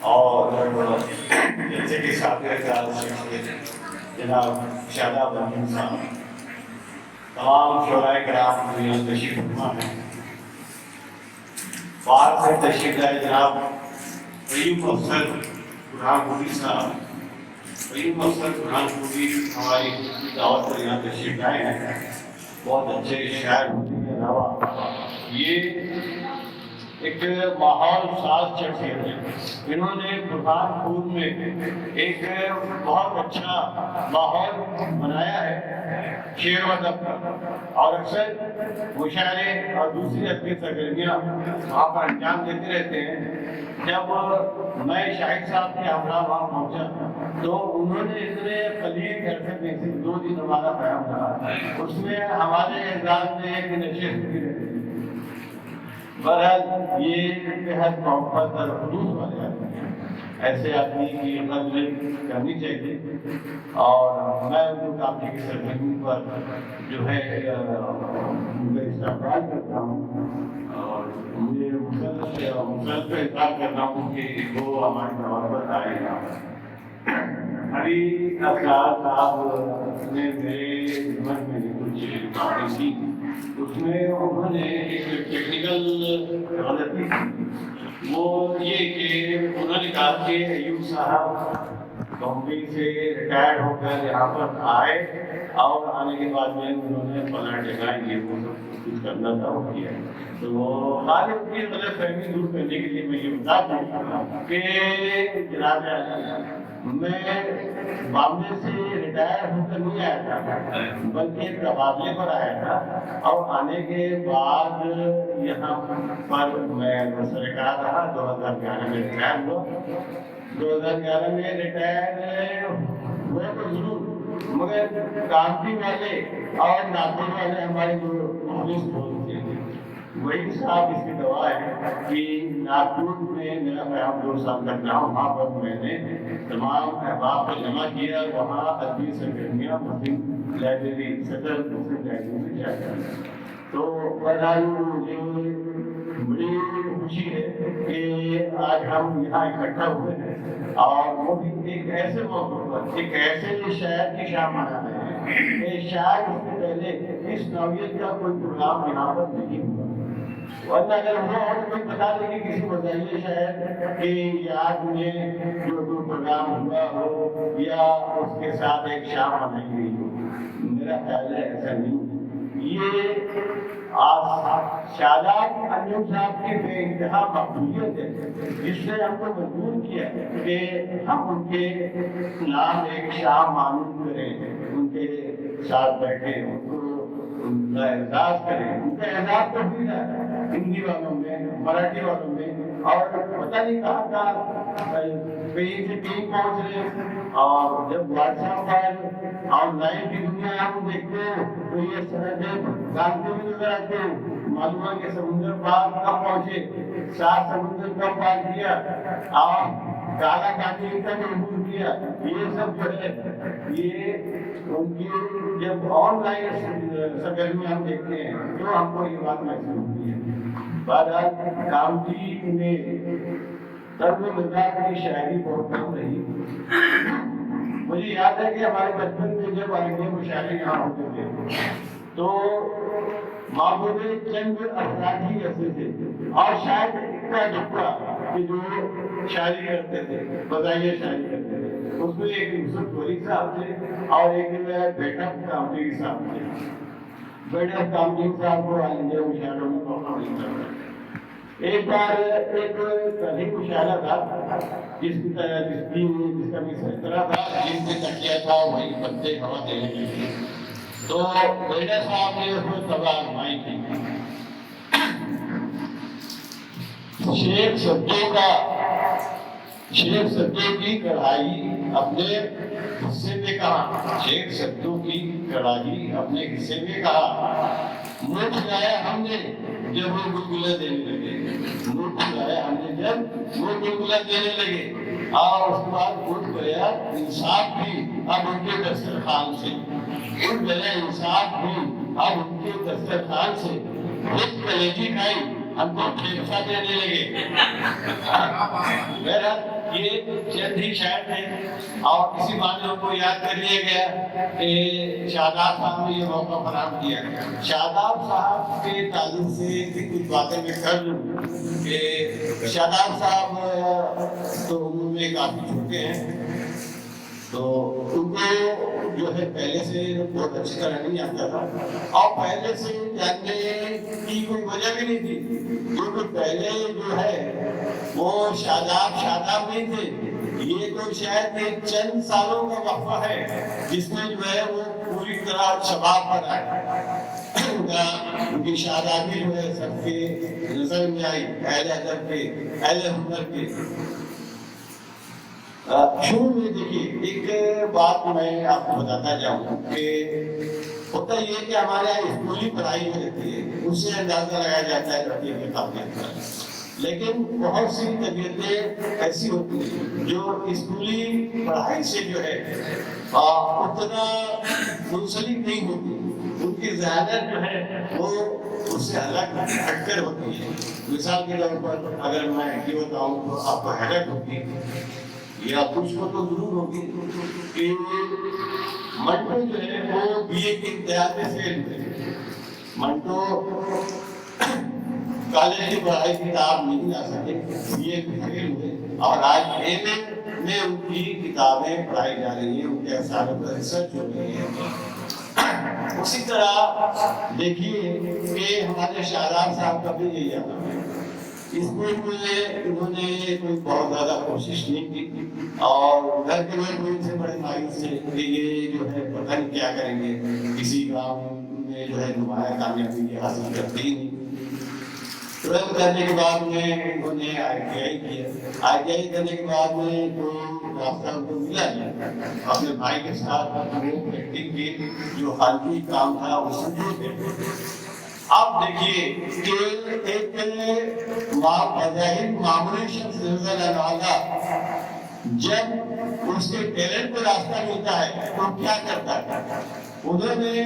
اور جیسے کہ جناب شاداب امین صاحب، تمام شعراء کرام دنیا تشریف فرما ہیں، باہر سے تشریف لائے جناب قیوم افسر برہان پوری صاحب، قیوم افسر برہان پوری ہماری دعوت پر یہاں تشریف لائے ہیں، بہت اچھے شاعر ہونے کے علاوہ یہ ایک ماحول ساز شخص ہے۔ انہوں نے برہان پور میں ایک بہت اچھا ماحول بنایا ہے شعر و ادب کا، اور اکثر مشاعرے اور دوسری ادبی سرگرمیاں وہاں پر انجام دیتے رہتے ہیں۔ جب میں شاہد صاحب کے ہمراہ وہاں پہنچا تو انہوں نے اتنے قلیل عرصے میں سے 2 دن ہمارا قیام رہا، اس میں ہمارے اعزاز میں ایک نشست بھی رہی۔ بہرحال یہ بےحد محبت اور خلوص والے آدمی ہیں، ایسے آدمی کی قدر کرنی چاہیے، اور میں ان کو کافی کی سرگرمی پر جو ہے ان کا استقبال کرتا ہوں، اور مجھے مسلسل احساس کرتا ہوں کہ وہ ہماری دعوت پر آئے گا۔ ابھی افراد صاحب نے میرے ذمن میں کچھ باتیں کی، اس میں انہوں نے ایک ٹیکنیکل غلطی کی، وہ یہ کہ انہوں نے کہا کہ ایوب صاحب بمبئی سے ریٹائر ہو کر یہاں پر آئے، اور آنے کے بعد میں انہوں نے فلاں جگہ یہ وہ سب کچھ کرنا تھا وہ کیا۔ تو خالد کی غلط فہمی دور کرنے کے لیے میں یہ بتا دوں کہ جناب میں بامبے سے ریٹائر ہو کر نہیں آیا تھا، بلکہ ایک تبادلے پر آیا تھا، اور آنے کے بعد یہاں پر میں سرکار رہا۔ 2011 میں ریٹائر ہوا، 2011 میں ریٹائر ہوا تو ضرور، مگر کانتی والے اور ناطق والے ہمارے جو مخلص دوست تھے، وہی صاحب اس کی گواہ ہے کہ ناگپور میں میرا قیام 2 سال تک رہا، وہاں پر میں نے تمام احباب کو جمع کیا، وہاں ادبی سرگرمیاں مسلم لائبریری صدر مسلم لائبریری سے کیا کرا۔ تو بہرحال مجھے بڑی خوشی ہے کہ آج ہم یہاں اکٹھا ہوئے ہیں، اور وہ بھی ایک ایسے موقع پر ایک ایسے شاعر کی شام منا رہے ہیں۔ ایک شاعر اس سے پہلے اس نوعیت کا کوئی پروگرام یہاں پر نہیں ہوا، ورنہ اگر وہ اور کوئی بتا دے کہ کسی مزاحیہ شاعر کی یاد میں جو کوئی پروگرام ہوا ہو یا اس کے ساتھ ایک شام منائی گئی ہو، میرا خیال ہے ایسا نہیں۔ یہ شاداب انجم صاحب کی بے انتہا مقبولیت ہے، جس نے ہم کو مجبور کیا کہ ہم ان کے نام ایک شام معلوم کریں، ان کے ساتھ بیٹھیں، ان کو ان کا اعزاز کریں۔ ان کا اعزاز تو بھی ہے ہندی والوں میں، مراٹھی والوں میں، اور پتہ نہیں کہاں کہیں سے کہیں پہنچ رہے۔ اور جب what's app per on line کی دنیا ہم دیکھتے ہیں تو یہ سرحدیں جانتے ہوئے نظر آتے ہیں، معلوم ہے کہ سمندر پار کب پہنچے، 7 سمندر کب پار کیا، اور کالا کاٹی تک عبور کیا۔ یہ سب جو ہے یہ ان کی جب آن لائن سرگرمیاں ہم دیکھتے ہیں تو ہم کو یہ بات محسوس ہوتی ہے۔ بہرحال کامتی میں طرز مزاج کی شاعری بہت کم رہی۔ مجھے یاد ہے کہ ہمارے بچپن میں جب عالمی مشاعرے یہاں ہوتے تھے تو معبود چند افراد ہی ایسے تھے، اور شاید اتنا دکھا کہ جو شاعری کرتے تھے، مزاحیہ شاعری کرتے تھے۔ اس میں ایک یوسف ولی صاحب تھے اور ایک بیٹا کامتی صاحب تھے۔ بیٹا کامتی صاحب کو عالمی مشاعروں میں موقع ملتا تھا۔ ایک بار ایک کبھی مشاعرہ تھا جس کا بھی سلسلہ تھا، جن سے تکیا تھا وہی پتے ہوا دینے کے لیے، تو بیٹا صاحب نے اس میں سبا آزمائی کی۔ شیخ سدو کی کڑھائی اپنے حصے میں کہا، شیخ سدو کی کڑھائی اپنے حصے میں کہا، منہ کھلایا ہم نے جب وہ گلگلہ دینے لگے، منہ کھلایا ہم نے جب وہ گلگلہ دینے لگے، اور اس کے بعد اٹھ گیا انصاف بھی اب ان کے دسترخوان سے، اٹھ گیا انصاف بھی اب ان کے دسترخوان سے، خود کلیجی کھائی ہم کو پیشہ دینے لگے. بہرحال یہ چند ہی شاعر تھے اور اسی بات ہم کو یاد کر لیا گیا کہ شاداب صاحب نے یہ موقع فراہم کیا. شاداب صاحب کے تعلق سے بھی کچھ باتیں میں کر لوں کہ شاداب صاحب تو عمر میں کافی چھوٹے ہیں، تو ان کو جو ہے پہلے سے بہت اچھی طرح نہیں آتا تھا اور پہلے سے جاننے کی کوئی وجہ بھی نہیں تھی، کیونکہ پہلے جو ہے وہ شاداب نہیں تھے. یہ تو شاید ایک چند سالوں کا وقفہ ہے جس میں جو ہے وہ پوری طرح شباب پر آئے. ان کی شادابی جو ہے سب کے نظر میں آئی، اہل ادب کے، اہل ہنر کے. شروع میں دیکھیے ایک بات میں آپ کو بتاتا جاؤں کہ ہوتا یہ کہ ہمارے یہاں اسکولی پڑھائی جو رہتی ہے اس سے اندازہ لگایا جاتا ہے لڑکی کی قابلیت کا، لیکن بہت سی طبیعتیں ایسی ہوتی ہیں جو اسکولی پڑھائی سے جو ہے اتنا منسلک نہیں ہوتی، ان کی ذہانت جو ہے وہ اس سے الگ ہٹ کر ہوتی ہے. مثال کے طور پر اگر میں یہ بتاؤں تو آپ کو حیرت ہوگی یا کچھ کو تو ضرور ہوگی کہ منٹو جو ہے وہ بی اے کے امتحان میں فیل ہوئے. منٹو کالج کی پڑھائی کتاب نہیں لا سکے، بی اے میں فیل ہوئے اور آج ایم اے میں ان کی کتابیں پڑھائی جا رہی ہیں، ان کے اثاروں پر ریسرچ ہو رہی ہے. اسی طرح دیکھیے کہ ہمارے شاداب صاحب کا بھی یہی عمل ہے. اسکول میں انہوں نے کوئی بہت زیادہ کوشش نہیں کی اور گھر کے لوگ ان سے بڑے مایوس تھے کہ یہ جو ہے پتہ نہیں کیا کریں گے، کسی کام میں جو ہے نمایاں کامیابی حاصل کرتے ہی نہیں. ٹویلتھ کرنے کے بعد میں انہوں نے آئی ٹی آئی کیا. آئی ٹی آئی کرنے کے بعد میں کوئی راستہ ان کو ملا نہیں، اپنے بھائی کے ساتھ وہ ایکٹنگ کی جو خانگی کام تھا اس میں. اب دیکھیے کہ ایک بظاہر معمولی شخص نظر آنے والا جب اس کے ٹیلنٹ کو راستہ ملتا ہے تو کیا کرتا ہے؟ انہوں نے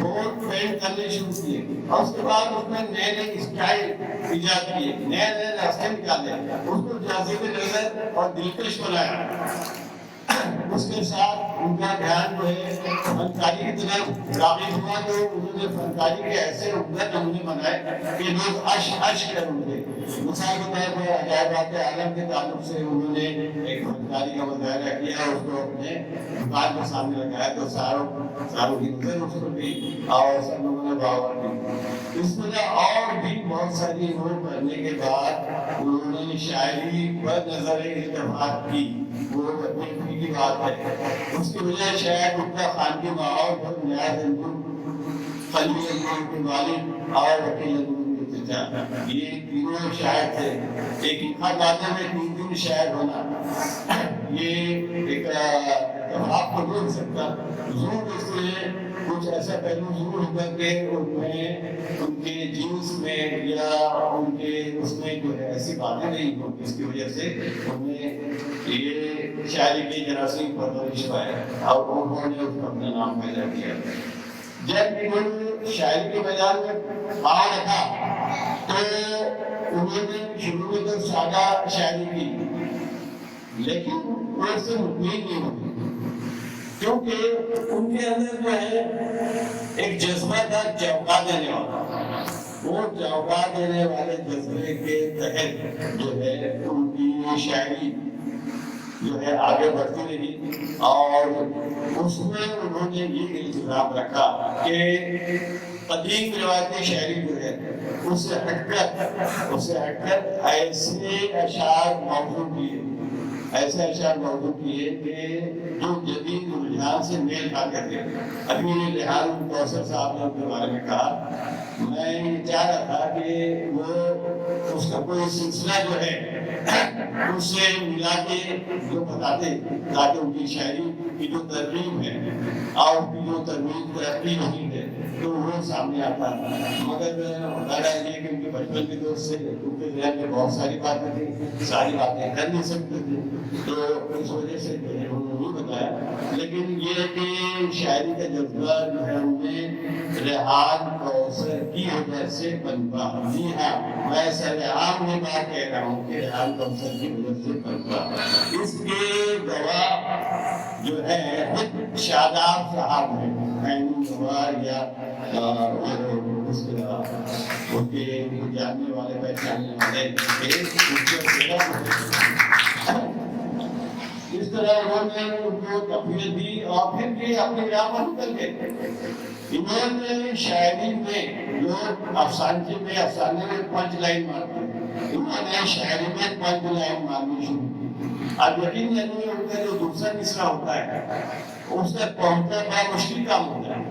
بورڈ پینٹ کرنے شروع کیے اور اس کے بعد اس میں نئے نئے اسٹائل ایجاد کیے، نئے نئے راستے نکالے، اس کو جاذب نظر اور دلکش بنایا. اس کے ساتھ ان کا دھیان جو ہے فنکاری کی طرف راغب ہوا تو انہوں نے فنکاری کے ایسے عمدہ نمونے بنائے کہ لوگ عش کر اٹھے. مثال کے طور پر عجائبات عالم کے تعلق سے انہوں نے ایک فنکاری کا مظاہرہ کیا، اس کو اپنے دکان کے سامنے لگایا تو ساروں کی نظر اس پر بھی اور سب لوگوں نے باور کی. اس طرح اور بھی بہت ساری امور کرنے کے بعد انہوں نے شاعری پر نظر التفات کی. وہ اپنی کی بات ہے، اس کی وجہ شاید ان کا خان کے ماحول پر نیاز خلیل کے والد اور وکیل یہ تینوں شاعر تھے. ایک خاندان میں تین شاعر ہونا یہ ایک آپ کو نہیں ہو سکتا. ضرور اس میں کچھ ایسا پہلو ضرور ہوگا کہ ان میں ان کے جینس میں یا ان کے اس میں جو ہے ایسی باتیں نہیں ہوتی جس کی وجہ سے انہیں یہ شاعری کی جراثیم پرورش پائے اور انہوں نے اس کو اپنا نام پیدا کیا. جب انہوں نے شاعری کے میدان میں آ رکھا تو انہوں نے شروع میں تو سادہ شاعری کی، لیکن وہ اس سے مطمئن نہیں ہوتی کیونکہ ان کے اندر جو ہے ایک جذبہ تھا چوکا دینے والا. وہ چوکا دینے والے جذبے کے تحت جو ہے ان کی شاعری جو ہے آگے بڑھتی رہی اور اس میں انہوں نے یہ التزام رکھا کہ قدیم روایتی شاعری جو ہے اس سے ہٹ کر ایسے اشعار موضوع کیے کہ جو جدید رجحان سے میل کھا کر کے. ابھی ریحان کوثر صاحب نے ان کے بارے میں کہا، میں یہ چاہ رہا تھا کہ وہ اس کا کوئی سلسلہ جو ہے اس سے ملا کے جو بتاتے تاکہ ان کی شاعری کی جو ترغیب ہے اور ان کی جو ترقی نہیں ہے تو وہ سامنے آتا. مگر بتایا یہ کہ ان کے بچپن کے دوست سے ان کے ذہن میں بہت ساری باتیں تھیں، ساری باتیں کر نہیں سکتے تھے تو اس وجہ سے انہوں نے نہیں بتایا. لیکن یہ کہ شاعری کا جذبہ جو ہے ان میں ریحان کوثر کی وجہ سے پنپا. جی ہاں میں سر عام یہ بات کہہ رہا ہوں کہ حوض کوثر کی وجہ سے پنپا. اس کے گواہ جو ہے خود شاداب صاحب ہیں، عینی گواہ یا اس ان کے جاننے والے پہچاننے والے تھے. اس طرح انہوں نے ان کو تقویت دی اور پھر یہ اپنی راہ پر نکل گئے. انہوں نے شاعری میں جو افسانے میں پنچ لائن مارتے ہیں، انہوں نے شاعری میں پنچ لائن مارنی شروع کی. اب یقین جانیے ان کا جو دوسرا مصرع ہوتا ہے اس تک پہنچنا بڑا مشکل کام ہوتا ہے،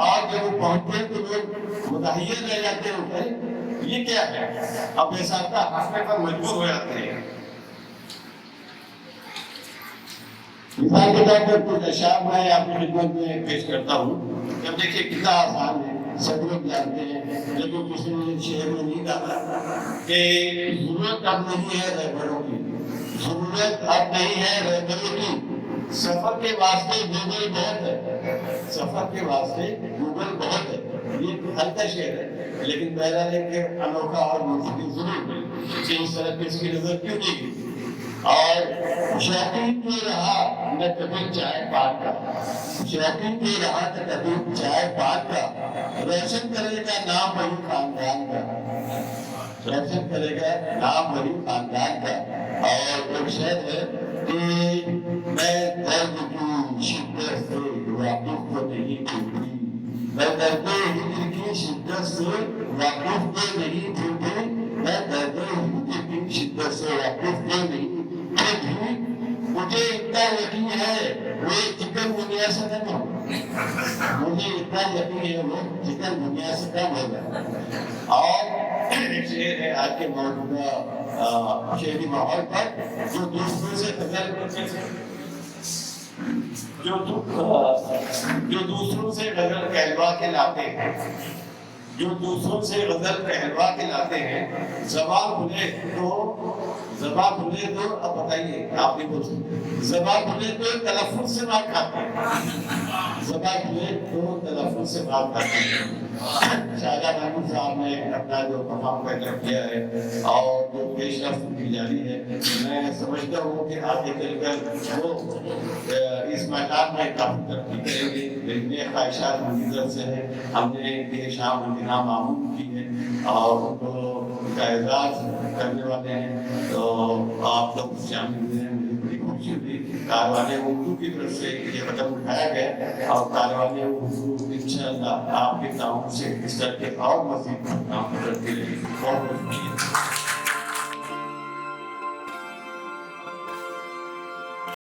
اور جب وہ پہنچتے ہیں تو لوگ متحیر رہ جاتے ہیں یہ کیا ہے. اب بے ساختہ ہنسنے پر مجبور ہو جاتے ہیں. مثال کے طور پر کچھ اشعار میں آپ کی خدمت میں پیش کرتا ہوں. جب دیکھیے کتنا آسان ہے، سب لوگ جانتے ہیں. جب کسی نے شعر میں نہیں کہا کہ ضرورت اب نہیں ہے رہبروں کی، ضرورت اب نہیں ہے رہبروں کی، سفر کے واسطے گوگل بہت ہے، سفر کے واسطے گوگل بہت ہے. یہ ہلکا شعر ہے لیکن بہرحال ایک انوکھا اور موسیقی ضرور ہے کہ اس طرح کی اس کی نظر کیوں نہیں گئی. اور شوقین جو رہا نہ کبھی چائے پات کا، شوقین جو رہا نہ کبھی چائے پات کا، روشن کرے گا نام وہی خاندان کا، روشن کرے گا نام وہی خاندان کا. اور ایک شعر ہے کہ میں درد کی شدت سے واقف کو نہیں ٹوٹی، میں درد ہجر کی شدت سے واقف کو نہیں ٹوٹی، میں درد ہجر کی شدت سے واقف کو نہیں. مجھے اتنا یقین ہے وہ چکن دنیا سے کم ہو، مجھے اتنا یقین ہے وہ چکن دنیا سے کم ہوگا. اور ایک شعر ہے آج کے موجودہ شہری ماحول پر جو دوسروں سے جو دوسروں سے غزل کہلوا کے لاتے ہیں، جو دوسروں سے غزل کہلوا کے لاتے ہیں. زبان کھلے تو اب بتائیے آپ نے پوچھا، زبان کھلے تو تلفظ سے بات کھاتے ہیں، زبان کھلے تو تلفظ سے بات کھاتے ہیں. شاہجہاں محمود صاحب نے اپنا جو مقام پیدا کیا ہے اور جو پیش رفت کی جاری ہے، میں سمجھتا ہوں کہ آگے چل کر وہ اس میدان میں کافی ترقی کریں گے. میری خواہشات ان طرف سے ہے. ہم نے یہ شام ان کے نام معمول کی ہے اور ان کو کا اعزاز کرنے والے ہیں، تو آپ لوگ شامل ہوئے ہیں. مجھے بڑی خوشی ہوئی. کاروان اردو کی طرف سے یہ قدم اٹھایا گیا اور کاروان اردو انشاءاللہ آپ کے تعاون سے اس طرح کے اور مزید کام کرتی رہے گی. بہت بہت شکریہ.